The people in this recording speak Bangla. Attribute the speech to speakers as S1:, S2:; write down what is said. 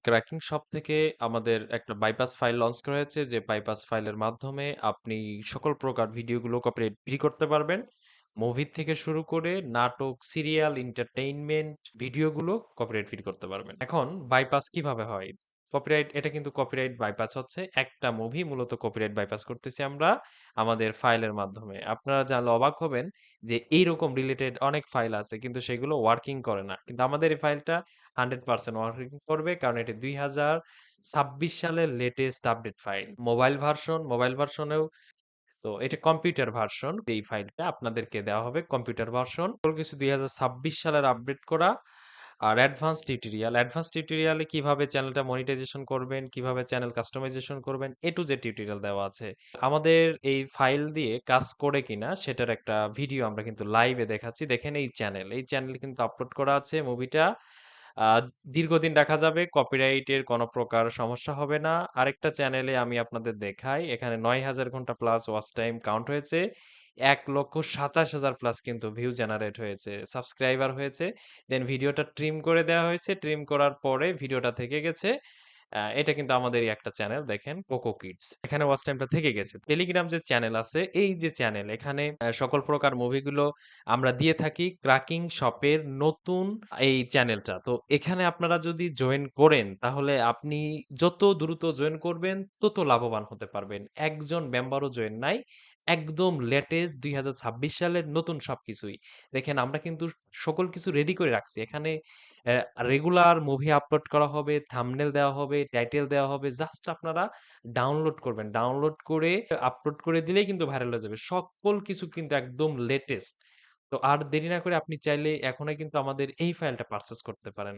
S1: ক্র্যাকিং শপ থেকে আমাদের একটা বাইপাস ফাইল লঞ্চ করা হয়েছে, যে বাইপাস ফাইলের মাধ্যমে আপনি সকল প্রকার ভিডিওগুলো কপিরাইট ফ্রি করতে পারবেন। মুভি থেকে শুরু করে নাটক, সিরিয়াল, এন্টারটেইনমেন্ট ভিডিওগুলো কপিরাইট ফ্রি করতে পারবেন। এখন বাইপাস কিভাবে হয়? কপিরাইট, এটা কিন্তু কপিরাইট বাইপাস হচ্ছে একটা মুভি মূলত কপিরাইট বাইপাস করতেছি আমরা আমাদের ফাইলের মাধ্যমে। আপনারা জানলে অবাক হবেন যে এইরকম রিলেটেড অনেক ফাইল আছে কিন্তু সেগুলো ওয়ার্কিং করে না। কিন্তু আমাদের এই ফাইলটা 100% ওয়ার্কিং করবে, কারণ এটি 2026 সালের লেটেস্ট আপডেট ফাইল। মোবাইল ভার্সনেও, তো এটা কম্পিউটার ভার্সন। এই ফাইলটা আপনাদেরকে দেওয়া হবে কম্পিউটার ভার্সন। সকল কিছু 2026 সালের আপডেট করা। আর অ্যাডভান্স টিউটোরিয়ালে কিভাবে চ্যানেলটা মনিটাইজেশন করবেন, কিভাবে চ্যানেল কাস্টমাইজেশন করবেন, এ টু জেড টিউটোরিয়াল দেওয়া আছে। আমাদের এই ফাইল দিয়ে কাজ করে কিনা সেটার একটা ভিডিও আমরা কিন্তু লাইভে দেখাচ্ছি। দেখেন এই চ্যানেলে কিন্তু আপলোড করা আছে মুভিটা। আ দীর্ঘদিন দেখা যাবে, কপিরাইটের কোনো প্রকার সমস্যা হবে না। আরেকটা চ্যানেলে আমি আপনাদের দেখাই। এখানে ৯,০০০ ঘন্টা প্লাস ওয়াচ টাইম কাউন্ট হয়েছে। ১,২৭,০০০ প্লাস কিন্তু ভিউ জেনারেট হয়েছে, সাবস্ক্রাইবার হয়েছে। দেন ভিডিওটা ট্রিম করে দেওয়া হয়েছে। ট্রিম করার পরে ভিডিওটা থেকে গেছে। এটা কিন্তু আমাদেরই একটা চ্যানেল, দেখেন কোকো কিডস। এখানে ওয়াচ টাইমটা থেকে গেছে। টেলিগ্রাম যে চ্যানেল আছে, এই যে চ্যানেল, এখানে সকল প্রকার মুভিগুলো আমরা দিয়ে থাকি। ক্র্যাকিং শপের নতুন এই চ্যানেলটা। তো এখানে আপনারা যদি জয়েন করেন, তাহলে আপনি যত দ্রুত জয়েন করবেন, তত লাভবান হতে পারবেন। একজন মেম্বারও জয়েন নাই। একদম লেটেস্ট ২০২৬ সালের নতুন সবকিছুই। দেখেন আমরা কিন্তু সকল কিছু রেডি করে রাখছি। এখানে রেগুলার মুভি আপলোড করা হবে, থাম্বনেল দেওয়া হবে, টাইটেল দেওয়া হবে। জাস্ট আপনারা ডাউনলোড করবেন। ডাউনলোড করে আপলোড করে দিলেই কিন্তু ভাইরাল হয়ে যাবে। সকল কিছু কিন্তু একদম লেটেস্ট। তো আর দেরি না করে আপনি চাইলে এখনই কিন্তু আমাদের এই ফাইলটা পারচেজ করতে পারেন।